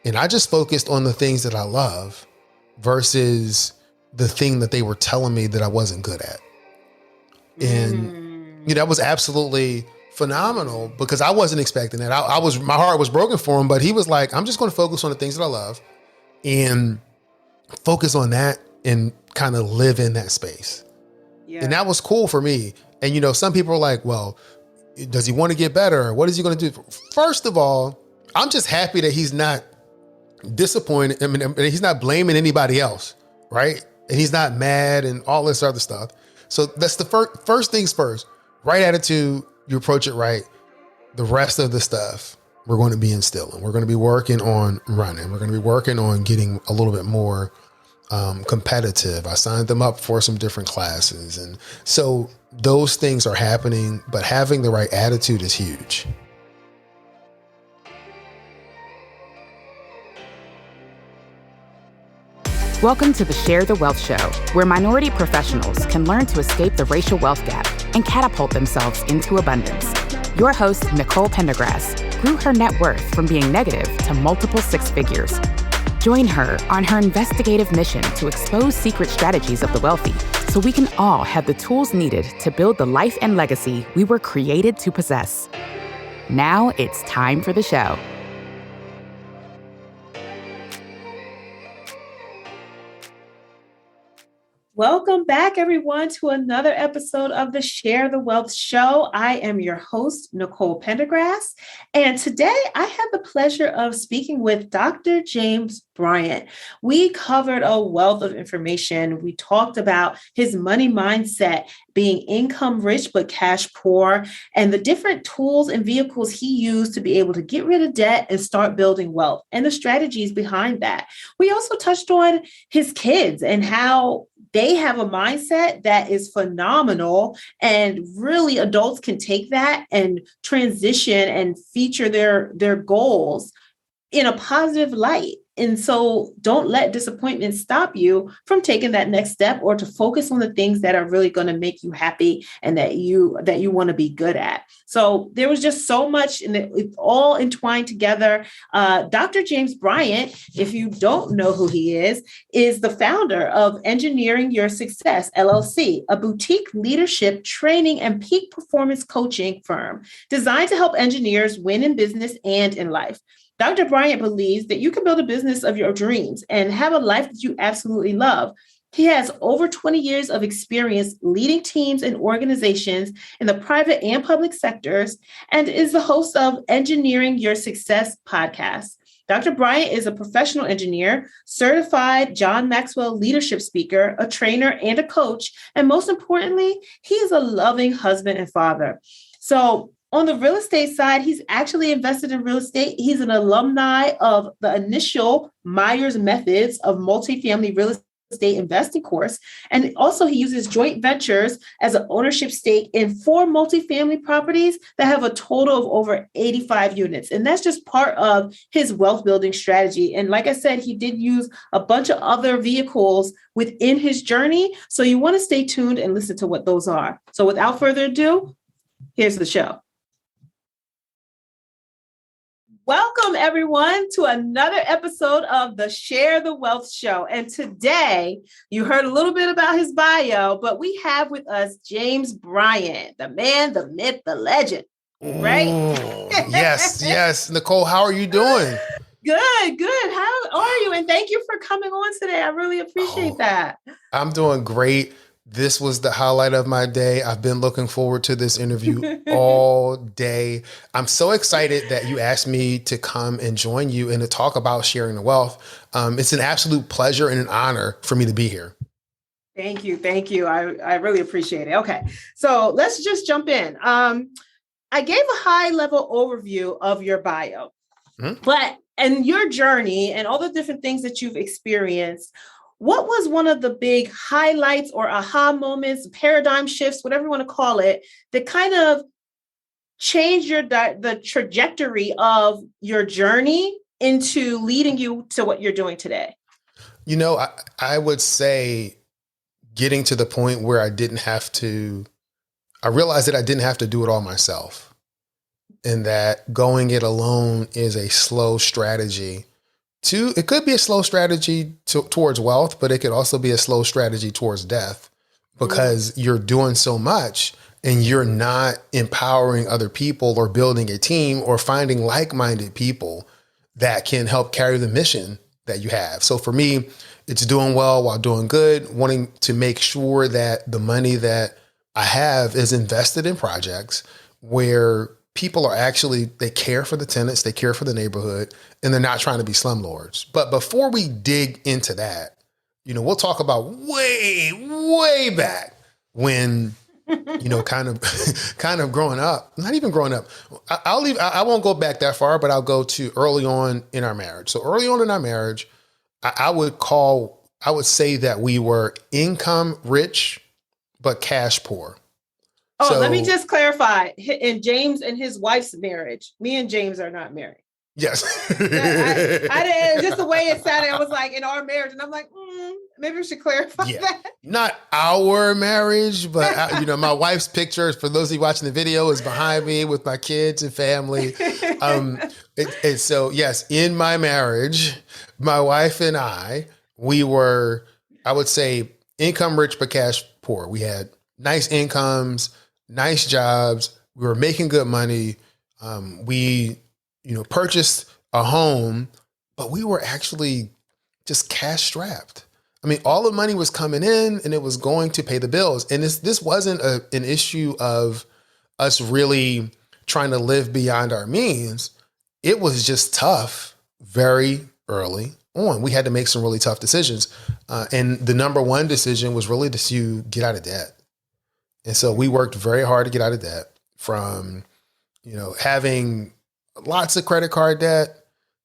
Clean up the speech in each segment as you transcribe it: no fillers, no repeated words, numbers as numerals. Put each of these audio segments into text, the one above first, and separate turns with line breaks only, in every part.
And I just focused on the things that I love versus the thing that they were telling me that I wasn't good at. And that was absolutely phenomenal because I wasn't expecting that. My heart was broken for him, but he was like, I'm just going to focus on the things that I love and focus on that and kind of live in that space. Yeah. And that was cool for me. And, some people are like, well, does he want to get better? What is he going to do? First of all, I'm just happy that he's not disappointed. I mean, he's not blaming anybody else, right? And he's not mad and all this other stuff. So that's the first things first. Right attitude, you approach it right. The rest of the stuff we're going to be instilling. We're going to be working on running. We're going to be working on getting a little bit more competitive. I signed them up for some different classes. And so those things are happening, but having the right attitude is huge.
Welcome to the Share the Wealth Show, where minority professionals can learn to escape the racial wealth gap and catapult themselves into abundance. Your host, Nicole Pendergrass, grew her net worth from being negative to multiple six figures. Join her on her investigative mission to expose secret strategies of the wealthy so we can all have the tools needed to build the life and legacy we were created to possess. Now it's time for the show.
Welcome back, everyone, to another episode of the Share the Wealth Show. I am your host, Nicole Pendergrass, and today I have the pleasure of speaking with Dr. James Bryant. We covered a wealth of information. We talked about his money mindset, being income rich but cash poor, and the different tools and vehicles he used to be able to get rid of debt and start building wealth, and the strategies behind that. We also touched on his kids and how they have a mindset that is phenomenal, and really adults can take that and transition and feature their goals in a positive light. And so don't let disappointment stop you from taking that next step, or to focus on the things that are really going to make you happy and that you want to be good at. So there was just so much, and it's all entwined together. Dr. James Bryant, if you don't know who he is the founder of Engineering Your Success, LLC, a boutique leadership training and peak performance coaching firm designed to help engineers win in business and in life. Dr. Bryant believes that you can build a business of your dreams and have a life that you absolutely love. He has over 20 years of experience leading teams and organizations in the private and public sectors, and is the host of Engineering Your Success podcast. Dr. Bryant is a professional engineer, certified John Maxwell Leadership speaker, a trainer, and a coach. And most importantly, he is a loving husband and father. So on the real estate side, he's actually invested in real estate. He's an alumni of the initial Myers Methods of Multifamily Real Estate Investing course. And also he uses joint ventures as an ownership stake in 4 multifamily properties that have a total of over 85 units. And that's just part of his wealth building strategy. And like I said, he did use a bunch of other vehicles within his journey. So you want to stay tuned and listen to what those are. So without further ado, here's the show. Welcome, everyone, to another episode of the Share the Wealth Show. And today, you heard a little bit about his bio, but we have with us James Bryant, the man, the myth, the legend, right?
Yes. Nicole, how are you doing?
Good. How are you? And thank you for coming on today. I really appreciate that.
I'm doing great. This was the highlight of my day. I've been looking forward to this interview all day. I'm so excited that you asked me to come and join you and to talk about sharing the wealth. It's an absolute pleasure and an honor for me to be here.
Thank you. I really appreciate it. Okay, so let's just jump in. I gave a high level overview of your bio, and your journey and all the different things that you've experienced. What was one of the big highlights or aha moments, paradigm shifts, whatever you want to call it, that kind of changed the trajectory of your journey into leading you to what you're doing today?
I would say getting to the point where I realized that I didn't have to do it all myself, and that going it alone is a slow strategy it could be a slow strategy towards wealth, but it could also be a slow strategy towards death because you're doing so much and you're not empowering other people or building a team or finding like-minded people that can help carry the mission that you have. So for me, it's doing well while doing good, wanting to make sure that the money that I have is invested in projects where people are actually, they care for the tenants, they care for the neighborhood, and they're not trying to be slumlords. But before we dig into that, we'll talk about way back when, kind of growing up, not even growing up. I won't go back that far, but I'll go to early on in our marriage. So early on in our marriage, I would say that we were income rich, but cash poor.
Oh, let me just clarify. In James and his wife's marriage, me and James are not married.
Yes.
I didn't, just the way it sounded, I was like, in our marriage. And I'm like, maybe we should clarify that. Not
our marriage, but my wife's picture, for those of you watching the video, is behind me with my kids and family. And so, yes, in my marriage, my wife and we were, I would say, income rich, but cash poor. We had nice incomes, nice jobs. We were making good money. We purchased a home, but we were actually just cash strapped. I mean, all the money was coming in and it was going to pay the bills. And this wasn't an issue of us really trying to live beyond our means. It was just tough very early on. We had to make some really tough decisions. And the number one decision was really to get out of debt. And so we worked very hard to get out of debt, from, having lots of credit card debt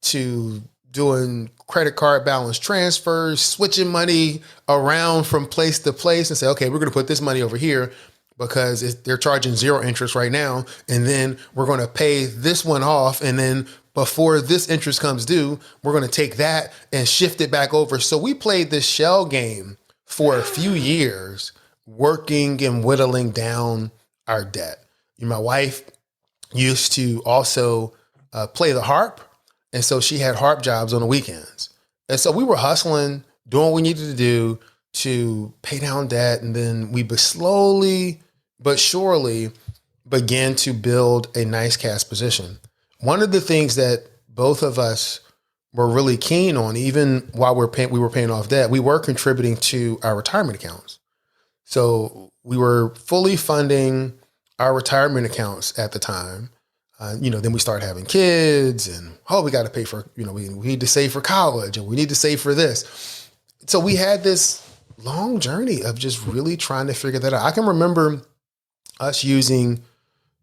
to doing credit card balance transfers, switching money around from place to place and say, okay, we're going to put this money over here because they're charging 0 interest right now. And then we're going to pay this one off. And then before this interest comes due, we're going to take that and shift it back over. So we played this shell game for a few years, working and whittling down our debt. My wife used to also play the harp. And so she had harp jobs on the weekends. And so we were hustling, doing what we needed to do to pay down debt. And then we slowly but surely began to build a nice cash position. One of the things that both of us were really keen on, even while we were paying off debt, we were contributing to our retirement accounts. So we were fully funding our retirement accounts at the time. Then we started having kids and, we got to pay for, we need to save for college and we need to save for this. So we had this long journey of just really trying to figure that out. I can remember us using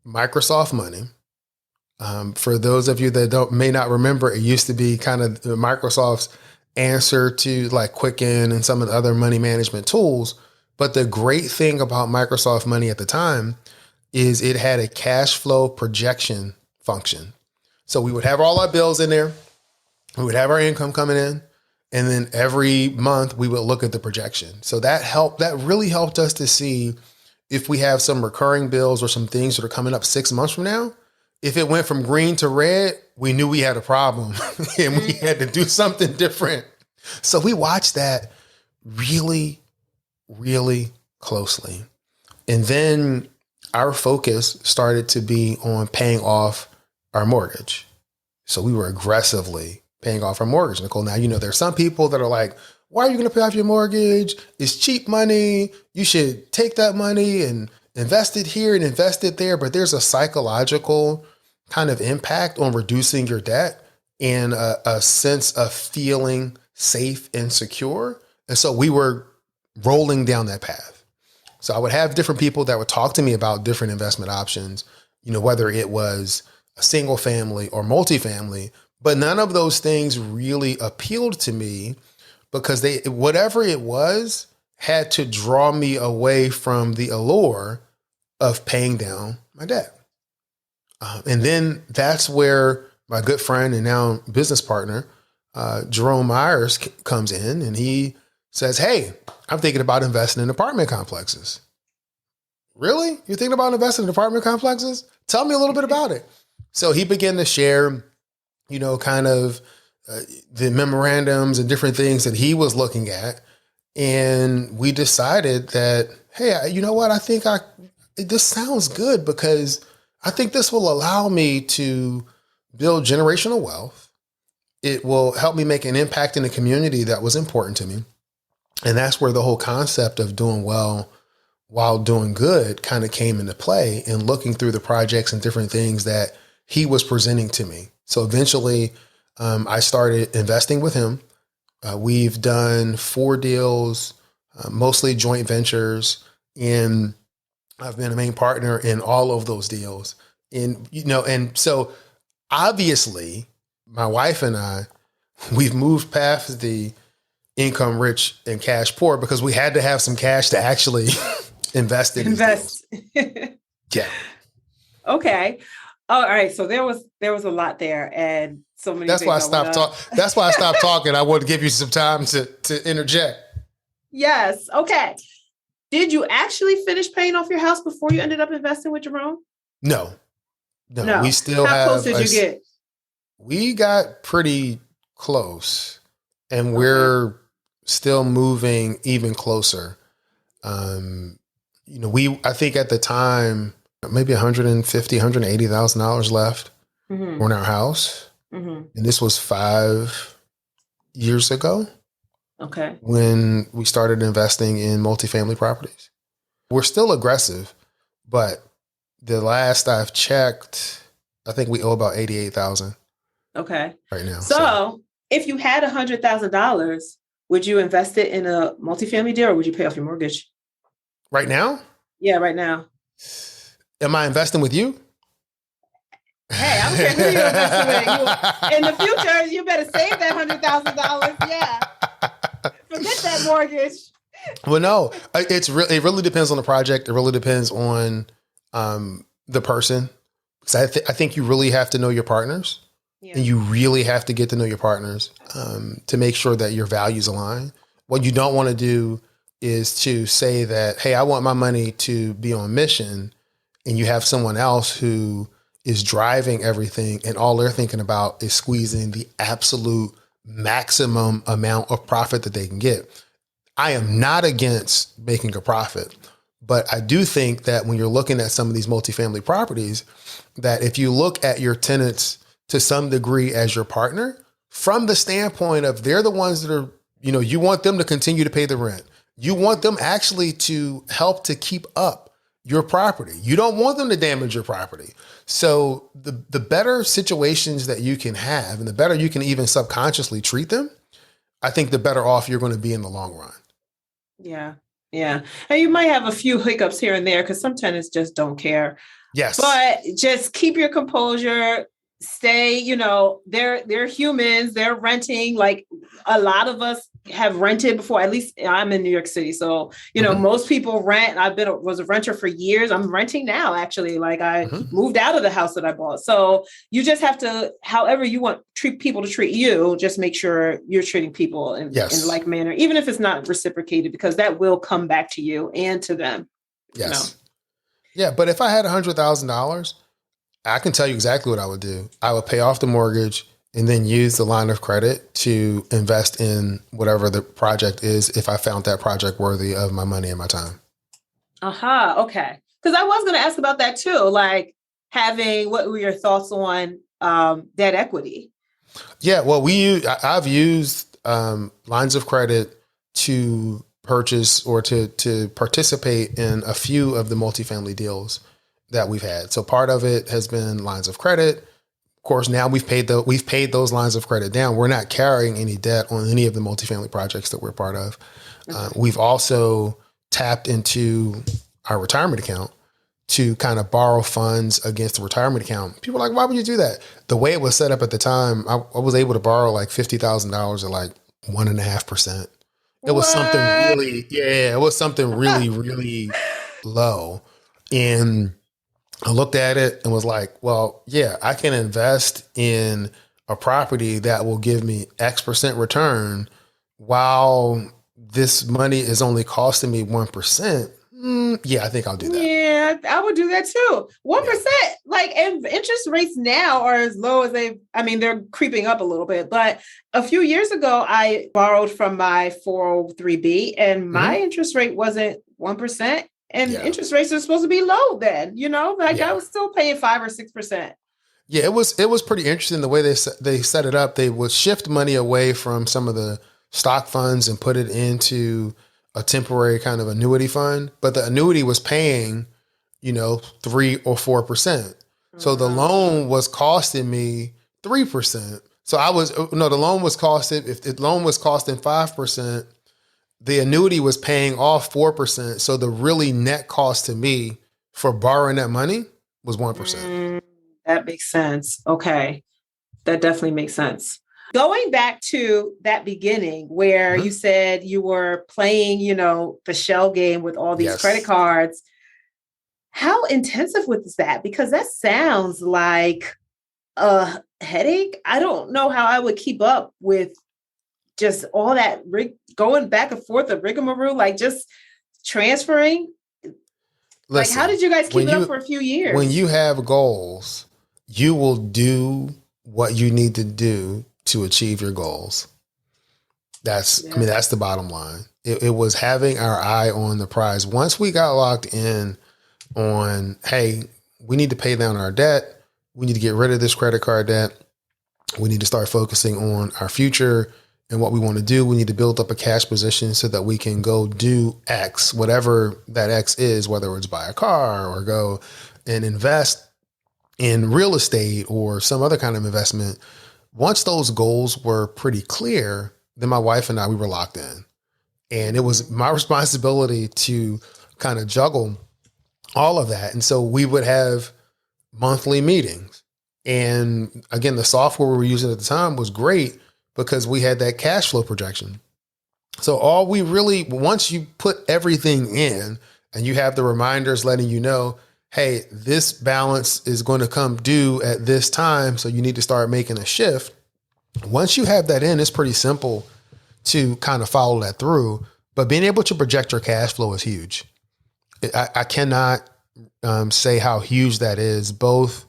Microsoft Money. For those of you that may not remember, it used to be kind of Microsoft's answer to like Quicken and some of the other money management tools. But the great thing about Microsoft Money at the time is it had a cash flow projection function. So we would have all our bills in there. We would have our income coming in. And then every month we would look at the projection. So that really helped us to see if we have some recurring bills or some things that are coming up 6 months from now. If it went from green to red, we knew we had a problem and we had to do something different. So we watched that really, really closely. And then our focus started to be on paying off our mortgage. So we were aggressively paying off our mortgage, Nicole. Now, there's some people that are like, why are you going to pay off your mortgage? It's cheap money. You should take that money and invest it here and invest it there. But there's a psychological kind of impact on reducing your debt and a sense of feeling safe and secure. And so we were rolling down that path. So I would have different people that would talk to me about different investment options, whether it was a single family or multifamily, but none of those things really appealed to me because whatever it was had to draw me away from the allure of paying down my debt. And then that's where my good friend and now business partner, Jerome Myers, comes in and he says, hey, I'm thinking about investing in apartment complexes. Really? You're thinking about investing in apartment complexes? Tell me a little bit about it. So he began to share, kind of the memorandums and different things that he was looking at. And we decided that, hey, you know what? I think this sounds good because I think this will allow me to build generational wealth. It will help me make an impact in the community that was important to me. And that's where the whole concept of doing well while doing good kind of came into play, and looking through the projects and different things that he was presenting to me. So eventually I started investing with him. We've done 4 deals, mostly joint ventures, and I've been a main partner in all of those deals. And so obviously my wife and I, we've moved past the income rich and cash poor because we had to have some cash to actually invest in these deals. Yeah.
Okay. All right. So there was a lot there, and so many.
That's why I stopped talking. That's why I stopped talking. I wanted to give you some time to interject.
Yes. Okay. Did you actually finish paying off your house before you ended up investing with Jerome?
No. We still
How
have.
How close did you get?
We got pretty close, and we're still moving even closer. I think at the time, maybe $150,000, $180,000 left on our house. Mm-hmm. And this was 5 years ago.
Okay.
When we started investing in multifamily properties. We're still aggressive, but the last I've checked, I think we owe about $88,000.
Okay.
Right now.
So if you had $100,000, would you invest it in a multifamily deal, or would you pay off your mortgage?
Right now?
Yeah, right now.
Am I investing with you?
Hey, I don't care who you're investing with. In the future, you better save that $100,000. Yeah. Forget that mortgage.
Well, no, it really depends on the project. It really depends on the person. Because I think you really have to know your partners. Yeah. And you really have to get to know your partners to make sure that your values align. What you don't want to do is to say that, hey, I want my money to be on mission, and you have someone else who is driving everything and all they're thinking about is squeezing the absolute maximum amount of profit that they can get. I am not against making a profit, but I do think that when you're looking at some of these multifamily properties, that if you look at your tenants to some degree as your partner, from the standpoint of they're the ones that are, you want them to continue to pay the rent. You want them actually to help to keep up your property. You don't want them to damage your property. So the better situations that you can have, and the better you can even subconsciously treat them, I think the better off you're going to be in the long run. Yeah.
Yeah. And you might have a few hiccups here and there because some tenants just don't care.
Yes.
But just keep your composure. Stay, they're humans, they're renting. Like a lot of us have rented before. At least I'm in New York City. So, most people rent. Was a renter for years. I'm renting now, actually. Like I moved out of the house that I bought. So you just have to, however you want people to treat you, just make sure you're treating people in like manner, even if it's not reciprocated, because that will come back to you and to them.
Yes. Yeah. But if I had $100,000, I can tell you exactly what I would do. I would pay off the mortgage and then use the line of credit to invest in whatever the project is if I found that project worthy of my money and my time.
Okay. Because I was going to ask about that too. Like what were your thoughts on debt equity?
Yeah, well, I've used lines of credit to purchase or to participate in a few of the multifamily deals that we've had. So part of it has been lines of credit. Of course, now we've paid those lines of credit down. We're not carrying any debt on any of the multifamily projects that we're part of. We've also tapped into our retirement account to kind of borrow funds against the retirement account. People are like, why would you do that? The way it was set up at the time, I was able to borrow like $50,000 at like 1.5%. It was something really, really low. And I looked at it and was like, well, yeah, I can invest in a property that will give me X% return while this money is only costing me 1%. Yeah, I think I'll do that.
Yeah, I would do that too. 1%, like, and interest rates now are as low as they're creeping up a little bit. But a few years ago, I borrowed from my 403B and my interest rate wasn't 1%. And interest rates are supposed to be low then, I was still paying 5 or 6%.
Yeah, it was pretty interesting the way they set it up. They would shift money away from some of the stock funds and put it into a temporary kind of annuity fund, but the annuity was paying, 3 or 4%. So the loan was costing me 3%. So the loan was costing, if the loan was costing 5%, the annuity was paying off 4%. So the really net cost to me for borrowing that money was 1%.
That makes sense. Okay. That definitely makes sense. Going back to that beginning where you said you were playing, the shell game with all these credit cards, how intensive was that? Because that sounds like a headache. I don't know how I would keep up with just all that going back and forth of rigmarole, like just transferring. Listen, how did you guys keep it up for a few years?
When you have goals, you will do what you need to do to achieve your goals. That's the bottom line. It was having our eye on the prize. Once we got locked in on, hey, we need to pay down our debt. We need to get rid of this credit card debt. We need to start focusing on our future and what we want to do. We need to build up a cash position so that we can go do X, whatever that X is, whether it's buy a car or go and invest in real estate or some other kind of investment. Once those goals were pretty clear, then my wife and I, we were locked in. And it was my responsibility to kind of juggle all of that. And so we would have monthly meetings. And again, the software we were using at the time was great because we had that cash flow projection. So once you put everything in and you have the reminders letting you know, hey, this balance is going to come due at this time, so you need to start making a shift. Once you have that in, it's pretty simple to kind of follow that through. But being able to project your cash flow is huge. I cannot say how huge that is, both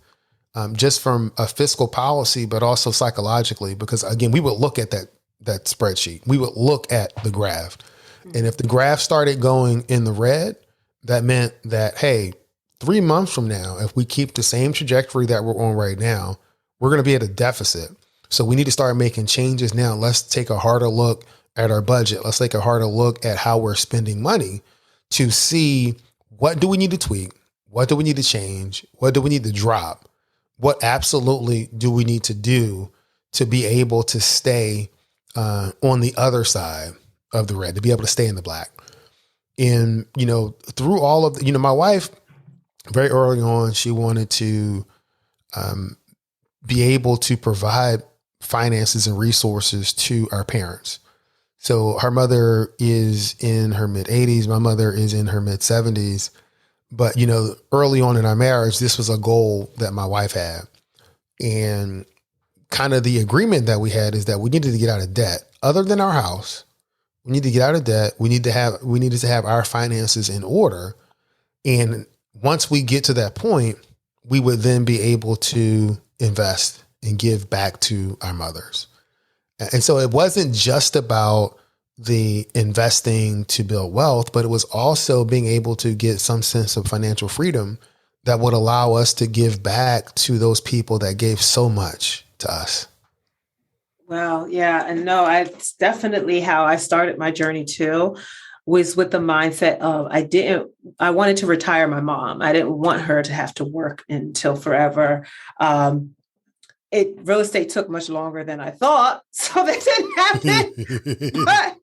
just from a fiscal policy, but also psychologically, because again, we would look at that spreadsheet. We would look at the graph. And if the graph started going in the red, that meant that, hey, 3 months from now, if we keep the same trajectory that we're on right now, we're going to be at a deficit. So we need to start making changes now. Let's take a harder look at our budget. Let's take a harder look at how we're spending money to see what do we need to tweak? What do we need to change? What do we need to drop? What absolutely do we need to do to be able to stay on the other side of the red, to be able to stay in the black? And, through all of my wife, very early on, she wanted to be able to provide finances and resources to our parents. So her mother is in her mid 80s. My mother is in her mid 70s. But, early on in our marriage, this was a goal that my wife had. And kind of the agreement that we had is that we needed to get out of debt. Other than our house, we need to get out of debt. We needed to have our finances in order. And once we get to that point, we would then be able to invest and give back to our mothers. And so it wasn't just about the investing to build wealth, but it was also being able to get some sense of financial freedom that would allow us to give back to those people that gave so much to us.
Well, yeah. And no, it's definitely how I started my journey too, was with the mindset of I wanted to retire my mom. I didn't want her to have to work until forever. Real estate took much longer than I thought, so that didn't happen.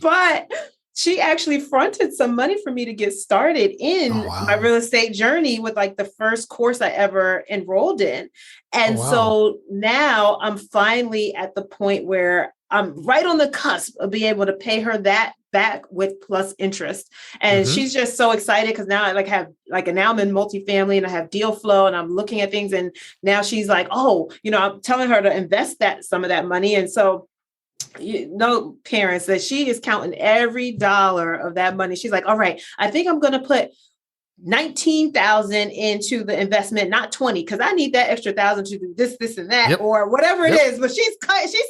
but she actually fronted some money for me to get started in my real estate journey with like the first course I ever enrolled in. And so now I'm finally at the point where I'm right on the cusp of being able to pay her that back with plus interest. And she's just so excited because now I now I'm in multifamily and I have deal flow and I'm looking at things. And now she's like, I'm telling her to invest some of that money. And so parents that she is counting every dollar of that money. She's like, all right, I think I'm going to put 19,000 into the investment, not 20, because I need that extra 1,000 to do this, and that, or whatever it is. But she's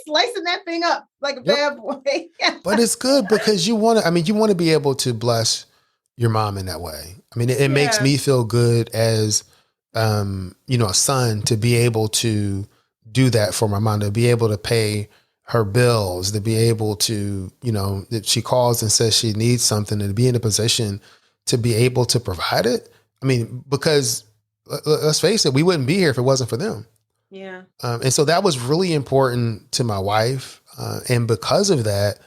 slicing that thing up like a bad boy.
But it's good because you want to be able to bless your mom in that way. I mean, it makes me feel good as, a son to be able to do that for my mom, to be able to pay her bills, to be able to, if she calls and says she needs something, and to be in a position to be able to provide it. I mean, because let's face it, we wouldn't be here if it wasn't for them.
Yeah.
And so that was really important to my wife. And because of that,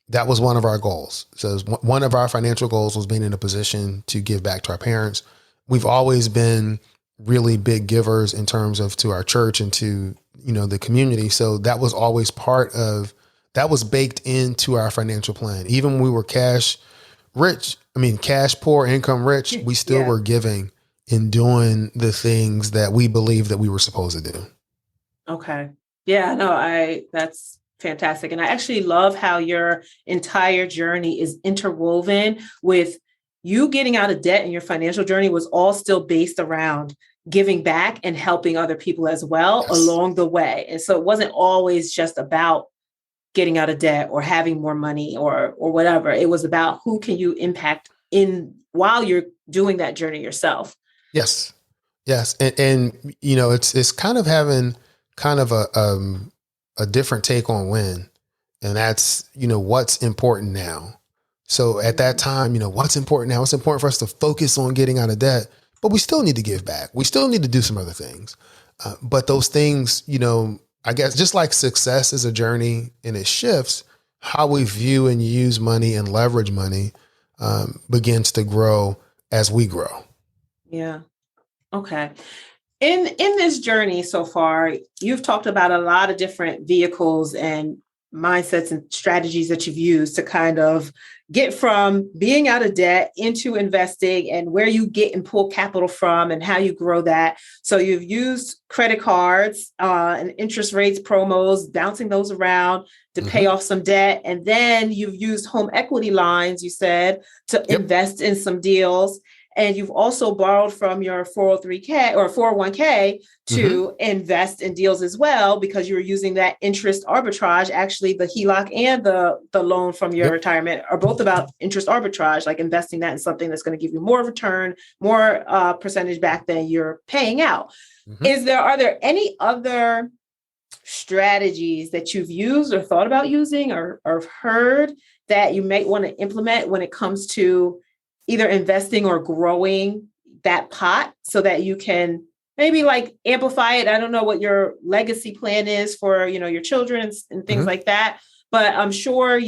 that was one of our goals. So one of our financial goals was being in a position to give back to our parents. We've always been really big givers in terms of to our church and to, the community. So that was always that was baked into our financial plan. Even when we were cash poor, income rich, we still were giving and doing the things that we believe that we were supposed to do.
Okay. Yeah, no, that's fantastic. And I actually love how your entire journey is interwoven with you getting out of debt, and your financial journey was all still based around giving back and helping other people as well along the way. And so it wasn't always just about getting out of debt or having more money or whatever. It was about who can you impact while you're doing that journey yourself.
Yes. Yes. And it's kind of having kind of a different take on when, and that's, what's important now. So at that time, what's important now? It's important for us to focus on getting out of debt, but we still need to give back. We still need to do some other things. But those things, I guess just like success is a journey and it shifts, how we view and use money and leverage money begins to grow as we grow.
Yeah. Okay. In this journey so far, you've talked about a lot of different vehicles and mindsets and strategies that you've used to kind of get from being out of debt into investing, and where you get and pull capital from and how you grow that. So you've used credit cards and interest rates, promos, bouncing those around to pay off some debt. And then you've used home equity lines, you said, to invest in some deals. And you've also borrowed from your 403k or 401k to invest in deals as well, because you're using that interest arbitrage. Actually, the HELOC and the loan from your retirement are both about interest arbitrage, like investing that in something that's going to give you more return, more percentage back than you're paying out. Are there any other strategies that you've used or thought about using or heard that you might want to implement when it comes to either investing or growing that pot so that you can maybe like amplify it? I don't know what your legacy plan is for, your children and things like that, but I'm sure are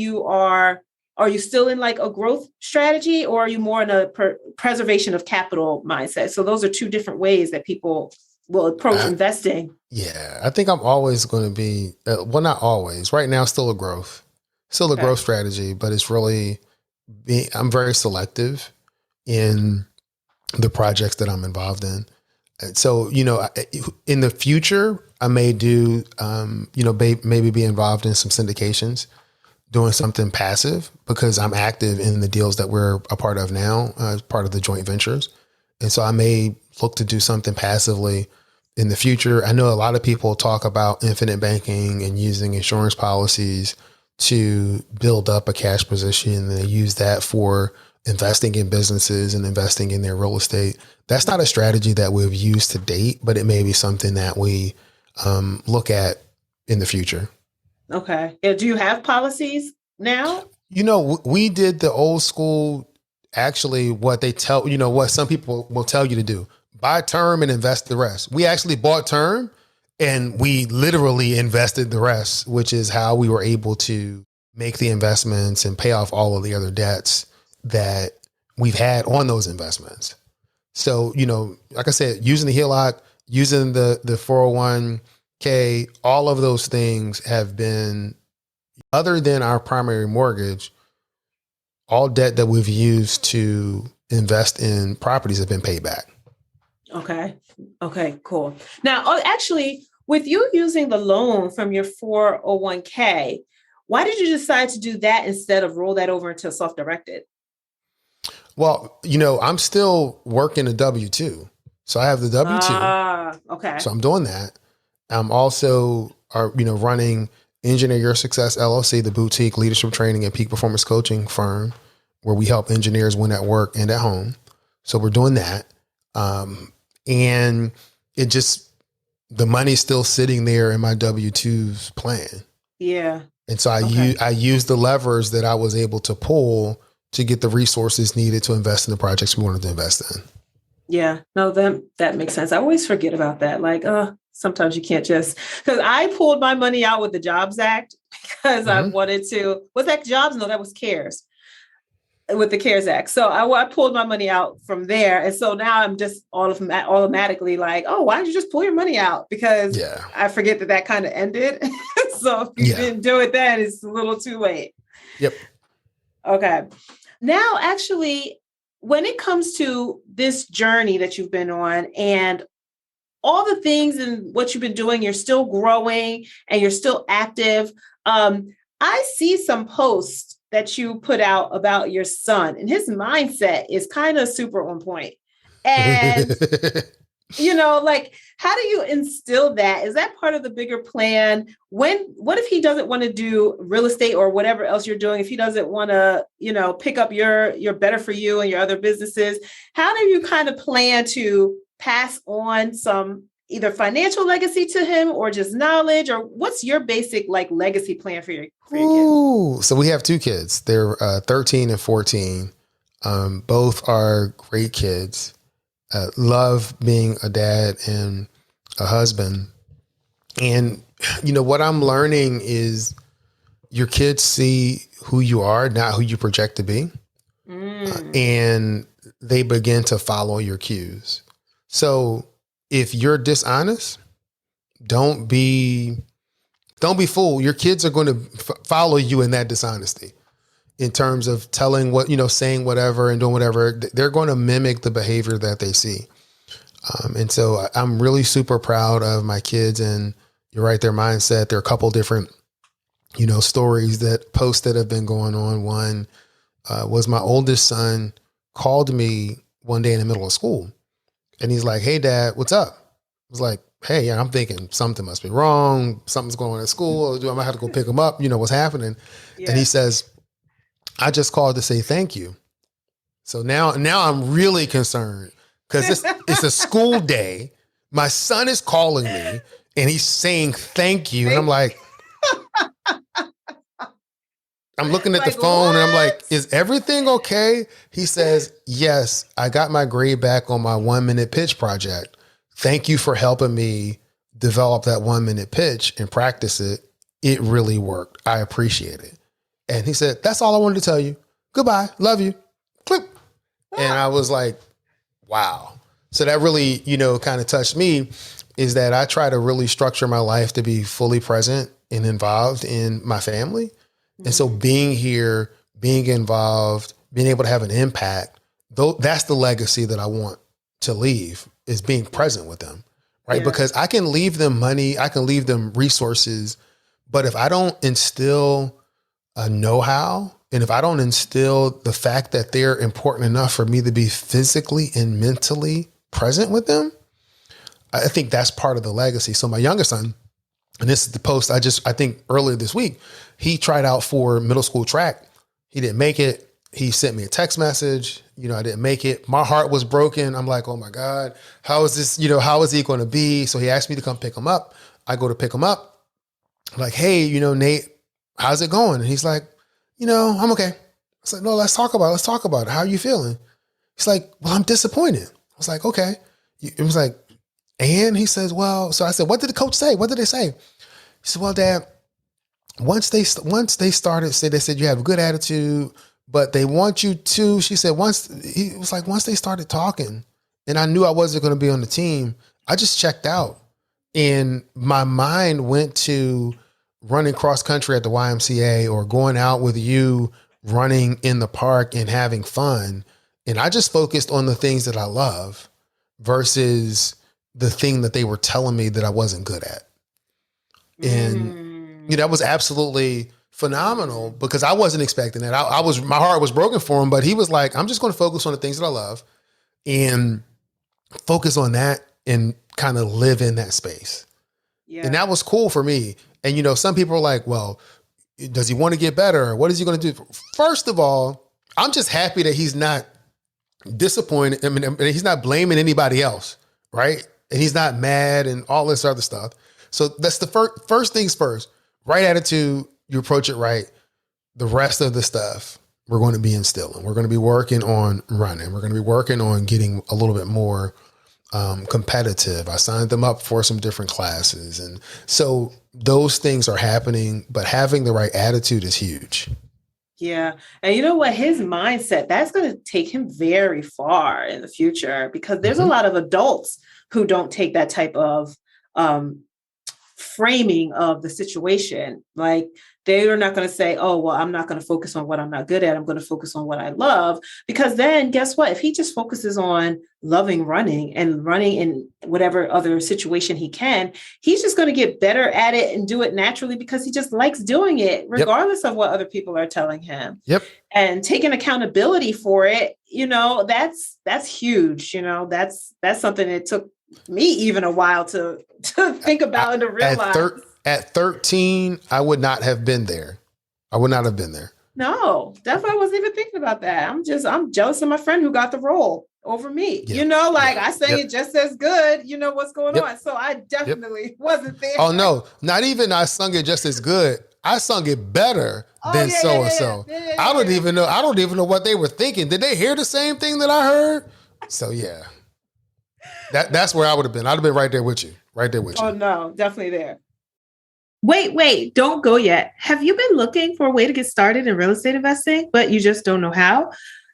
you still in like a growth strategy, or are you more in a preservation of capital mindset? So those are two different ways that people will approach investing.
Yeah, I think I'm always going to be, not always, right now, still a growth strategy, but it's really, I'm very selective in the projects that I'm involved in. And so, in the future, I may do, maybe be involved in some syndications, doing something passive, because I'm active in the deals that we're a part of now, as part of the joint ventures. And so I may look to do something passively in the future. I know a lot of people talk about infinite banking and using insurance policies to build up a cash position, and they use that for investing in businesses and investing in their real estate. That's not a strategy that we've used to date, but it may be something that we look at in the future.
Okay. Do you have policies now?
We did the old school, actually, what they tell, what some people will tell you to do: buy term and invest the rest. We actually bought term and we literally invested the rest, which is how we were able to make the investments and pay off all of the other debts that we've had on those investments. So, like I said, using the HELOC, using the 401k, all of those things have been, other than our primary mortgage, all debt that we've used to invest in properties have been paid back.
Okay. Okay, cool. Now, actually, with you using the loan from your 401k, Why did you decide to do that instead of roll that over into self-directed?
Well, I'm still working a W-2. So I have the W-2.
Okay.
So I'm doing that. I'm also running Engineer Your Success LLC, the boutique leadership training and peak performance coaching firm where we help engineers win at work and at home. So we're doing that. And it just, the money's still sitting there in my W-2's plan.
Yeah.
And so I used the levers that I was able to pull to get the resources needed to invest in the projects we wanted to invest in.
Yeah, no, that makes sense. I always forget about that. Like, sometimes you can't just, because I pulled my money out with the Jobs Act because I wanted to, was that Jobs? No, that was CARES, with the CARES Act. So I pulled my money out from there. And so now I'm just automatically like, oh, why did you just pull your money out? Because I forget that kind of ended. So if you didn't do it then, it's a little too late.
Yep.
Okay. Now, actually, when it comes to this journey that you've been on and all the things and what you've been doing, you're still growing and you're still active. I see some posts that you put out about your son, and his mindset is kind of super on point. And, like, how do you instill that? Is that part of the bigger plan? What if he doesn't want to do real estate or whatever else you're doing? If he doesn't want to, pick up your Better For You and your other businesses, how do you kind of plan to pass on some either financial legacy to him or just knowledge, or what's your basic legacy plan for your kids?
So we have two kids. They're 13 and 14. Both are great kids. Love being a dad and a husband. And, what I'm learning is your kids see who you are, not who you project to be. And they begin to follow your cues. So if you're dishonest, don't be fooled. Your kids are going to follow you in that dishonesty in terms of telling what, saying whatever and doing whatever. They're going to mimic the behavior that they see. And so I'm really super proud of my kids, and you're right, their mindset. There are a couple different, stories posts that have been going on. One was my oldest son called me one day in the middle of school, and he's like, "Hey, Dad, what's up?" I was like, "Hey," and I'm thinking something must be wrong. Something's going on at school. I might have to go pick him up. What's happening? Yeah. And he says, "I just called to say thank you." So now I'm really concerned because it's a school day. My son is calling me and he's saying thank you. And I'm like, I'm looking at the phone and I'm like, is everything okay? He says, "Yes, I got my grade back on my 1-minute pitch project. Thank you for helping me develop that 1-minute pitch and practice it. It really worked. I appreciate it." And he said, "That's all I wanted to tell you. Goodbye. Love you." Click. And I was like, wow. So that really, kind of touched me, is that I try to really structure my life to be fully present and involved in my family. And so being here, being involved, being able to have an impact, that's the legacy that I want to leave, is being present with them, right? Yeah. Because I can leave them money, I can leave them resources, but if I don't instill a know-how, and if I don't instill the fact that they're important enough for me to be physically and mentally present with them, I think that's part of the legacy. So my youngest son, and this is the post I think earlier this week, he tried out for middle school track. He didn't make it. He sent me a text message. I didn't make it. My heart was broken. I'm like, oh my God, how is this, how is he going to be? So he asked me to come pick him up. I go to pick him up. I'm like, "Hey, Nate, how's it going?" And he's like, "I'm okay." I was like, "No, let's talk about it. How are you feeling?" He's like, "Well, I'm disappointed." I was like, "Okay." It was like, and he says, "Well," so I said, "What did the coach say? What did they say?" He said, "Well, Dad, once they started, they said you have a good attitude, but they want you to," she said, once they started talking and I knew I wasn't going to be on the team, I just checked out. And my mind went to running cross country at the YMCA or going out with you, running in the park and having fun. And I just focused on the things that I love versus the thing that they were telling me that I wasn't good at. And, that was absolutely phenomenal because I wasn't expecting that. My heart was broken for him, but he was like, I'm just going to focus on the things that I love and focus on that and kind of live in that space. Yeah. And that was cool for me. And, some people are like, well, does he want to get better? What is he going to do? First of all, I'm just happy that he's not disappointed. I mean, he's not blaming anybody else, right? And he's not mad and all this other stuff. So that's the first things first. Right attitude, you approach it right. The rest of the stuff we're going to be instilling. We're going to be working on running. We're going to be working on getting a little bit more competitive. I signed them up for some different classes. And so those things are happening, but having the right attitude is huge.
Yeah. And you know what? His mindset, that's going to take him very far in the future because there's a lot of adults who don't take that type of framing of the situation. Like they are not going to say, oh, well, I'm not going to focus on what I'm not good at. I'm going to focus on what I love. Because then guess what? If he just focuses on loving running in whatever other situation he can, he's just going to get better at it and do it naturally because he just likes doing it, regardless of what other people are telling him.
Yep.
And taking accountability for it, that's huge. That's something that took me even a while to think about and to realize.
At 13, I would not have been there. I would not have been there.
No, definitely wasn't even thinking about that. I'm jealous of my friend who got the role over me. I sang it just as good. You know what's going on. So I definitely wasn't there.
Oh, no, not even I sung it just as good. I sung it better than so-and-so. I don't even know what they were thinking. Did they hear the same thing that I heard? So, yeah. That's where I would have been. I'd have been right there with you. Oh,
no, definitely there. Wait, don't go yet. Have you been looking for a way to get started in real estate investing, but you just don't know how?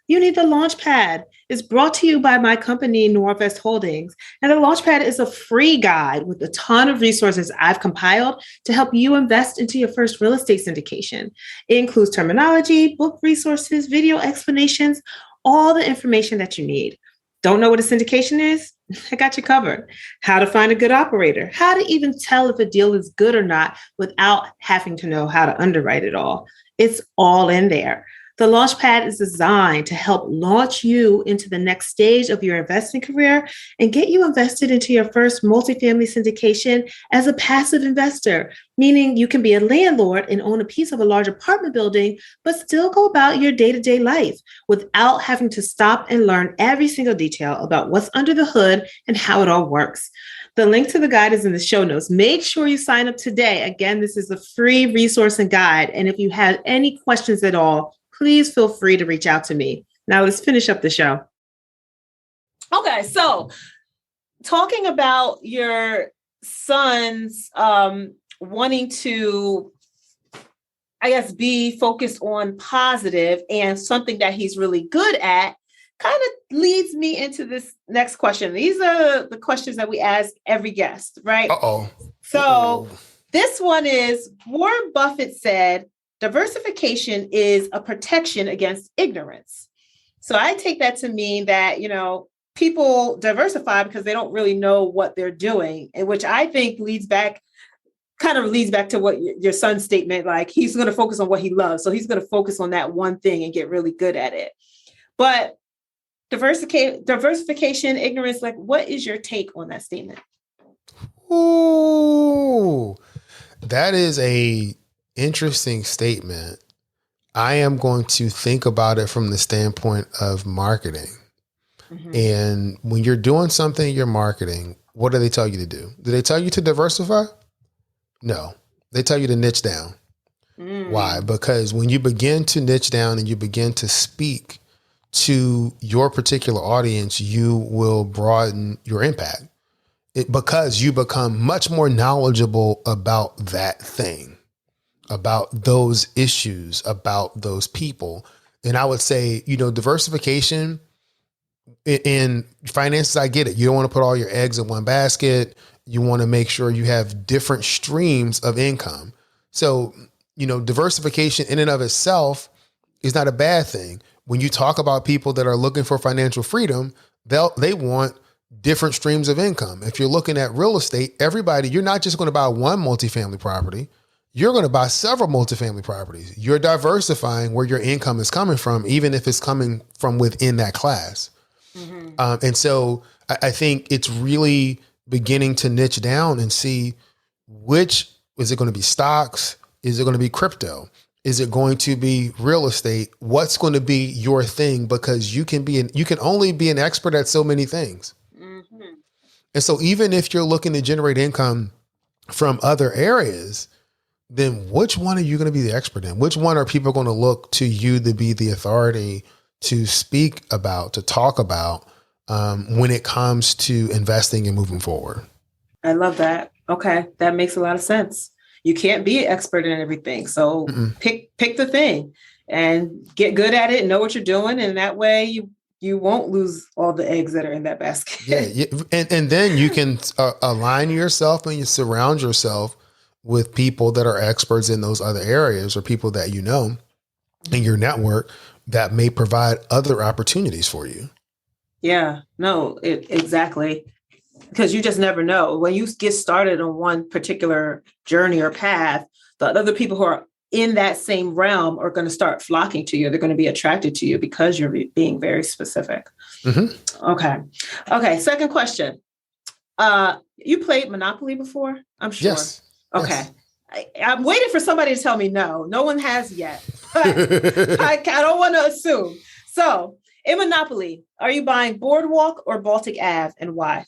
You need the Launchpad. It's brought to you by my company, Norvest Holdings. And the Launchpad is a free guide with a ton of resources I've compiled to help you invest into your first real estate syndication. It includes terminology, book resources, video explanations, all the information that you need. Don't know what a syndication is? I got you covered. How to find a good operator, how to even tell if a deal is good or not without having to know how to underwrite it all. It's all in there. The Launchpad is designed to help launch you into the next stage of your investing career and get you invested into your first multifamily syndication as a passive investor, meaning you can be a landlord and own a piece of a large apartment building, but still go about your day-to-day life without having to stop and learn every single detail about what's under the hood and how it all works. The link to the guide is in the show notes. Make sure you sign up today. Again, this is a free resource and guide. And if you have any questions at all, please feel free to reach out to me. Now let's finish up the show. Okay, so talking about your son's wanting to, I guess, be focused on positive and something that he's really good at kind of leads me into this next question. These are the questions that we ask every guest, right? So this one is, Warren Buffett said, diversification is a protection against ignorance. So I take that to mean that, people diversify because they don't really know what they're doing, and which I think leads back to what your son's statement, like he's going to focus on what he loves. So he's going to focus on that one thing and get really good at it. But diversification, ignorance, like what is your take on that statement?
Ooh, that is a interesting statement. I am going to think about it from the standpoint of marketing. Mm-hmm. And when you're doing something in your marketing, what do they tell you to do? Do they tell you to diversify? No, they tell you to niche down. Why? Because when you begin to niche down and you begin to speak to your particular audience, you will broaden your impact because you become much more knowledgeable about that thing, about those issues, about those people. And I would say, diversification in finances, I get it. You don't want to put all your eggs in one basket. You want to make sure you have different streams of income. So, diversification in and of itself is not a bad thing. When you talk about people that are looking for financial freedom, they want different streams of income. If you're looking at real estate, you're not just going to buy one multifamily property. you're going to buy several multifamily properties. You're diversifying where your income is coming from, even if it's coming from within that class. And so I think it's really beginning to niche down and see is it going to be stocks? Is it going to be crypto? Is it going to be real estate? What's going to be your thing? Because you can only be an expert at so many things. And so even if you're looking to generate income from other areas, then which one are you going to be the expert in? Which one are people going to look to you to be the authority to speak about, to talk about when it comes to investing and moving forward?
I love that. Okay. That makes a lot of sense. You can't be an expert in everything. So pick the thing and get good at it and know what you're doing. And that way you won't lose all the eggs that are in that basket.
Yeah. And then you can align yourself and you surround yourself with people that are experts in those other areas or people that you know in your network that may provide other opportunities for you.
Yeah, no, exactly. Because you just never know. When you get started on one particular journey or path, the other people who are in that same realm are going to start flocking to you. They're going to be attracted to you because you're being very specific. Okay. Second question. You played Monopoly before? I'm sure.
Yes.
Okay. Yes. I'm waiting for somebody to tell me no. No one has yet. But I don't want to assume. So in Monopoly, are you buying Boardwalk or Baltic Ave and why?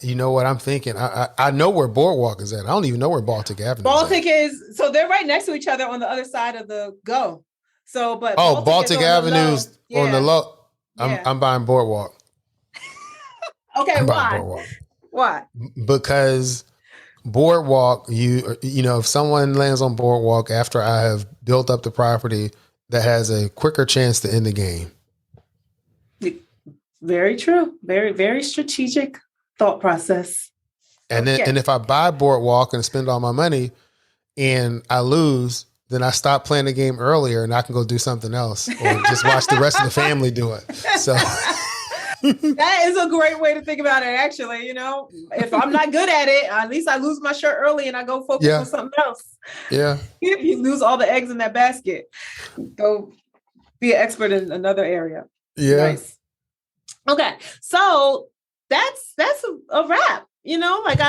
You know what I'm thinking? I know where Boardwalk is at. I don't even know where Baltic Avenue
is. So they're right next to each other on the other side of the go. So, but
Baltic Avenue's on the low. I'm buying Boardwalk.
Okay, why?
Because Boardwalk, you know, if someone lands on Boardwalk after I have built up the property, that has a quicker chance to end the game.
Very true. Very, very strategic thought process.
And then, and if I buy Boardwalk and spend all my money and I lose, then I stop playing the game earlier and I can go do something else or just watch the rest of the family do it. So
that is a great way to think about it. Actually, you know, if I'm not good at it, at least I lose my shirt early and I go focus on something else.
Yeah.
You lose all the eggs in that basket. Go be an expert in another area.
Yeah.
Nice. Okay. So that's a wrap, you know, like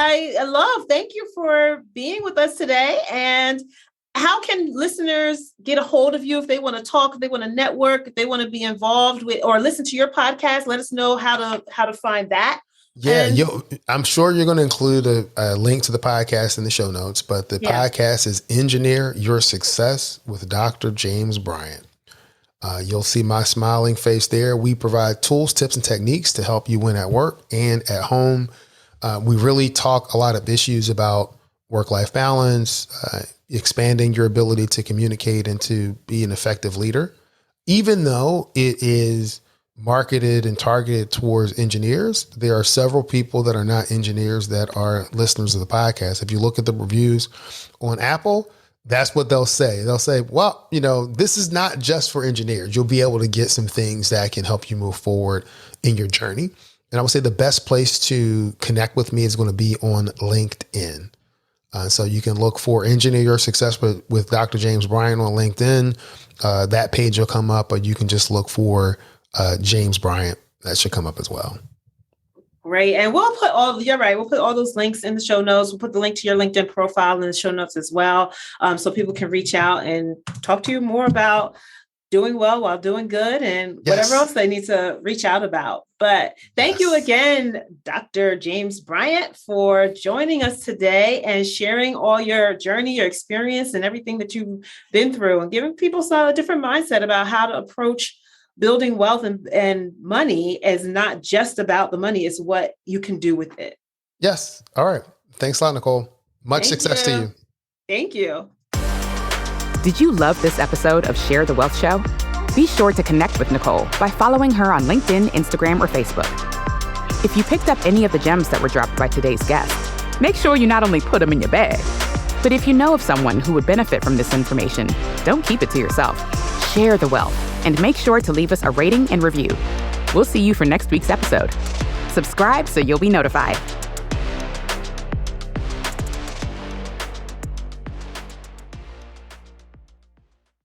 thank you for being with us today. And how can listeners get a hold of you if they want to talk, if they want to network, if they want to be involved with or listen to your podcast? Let us know how to find that.
Yeah, I'm sure you're going to include a link to the podcast in the show notes, but the podcast is Engineer Your Success with Dr. James Bryant. You'll see my smiling face there. We provide tools, tips, and techniques to help you win at work and at home. We really talk a lot of issues about work-life balance, expanding your ability to communicate and to be an effective leader. Even though it is marketed and targeted towards engineers, there are several people that are not engineers that are listeners of the podcast. If you look at the reviews on Apple, that's what they'll say. They'll say, well, you know, this is not just for engineers. You'll be able to get some things that can help you move forward in your journey. And I would say the best place to connect with me is going to be on LinkedIn. So you can look for Engineer Your Success with Dr. James Bryant on LinkedIn. That page will come up, or you can just look for James Bryant. That should come up as well.
Great. And we'll put we'll put all those links in the show notes. We'll put the link to your LinkedIn profile in the show notes as well. So people can reach out and talk to you more about doing well while doing good and whatever else they need to reach out about. But thank you again, Dr. James Bryant, for joining us today and sharing all your journey, your experience, and everything that you've been through and giving people a different mindset about how to approach building wealth and money is not just about the money. It's what you can do with it.
Yes. All right. Thanks a lot, Nicole. Much success to you. Thank you.
Did you love this episode of Share the Wealth Show? Be sure to connect with Nicole by following her on LinkedIn, Instagram, or Facebook. If you picked up any of the gems that were dropped by today's guest, make sure you not only put them in your bag, but if you know of someone who would benefit from this information, don't keep it to yourself. Share the wealth and make sure to leave us a rating and review. We'll see you for next week's episode. Subscribe so you'll be notified.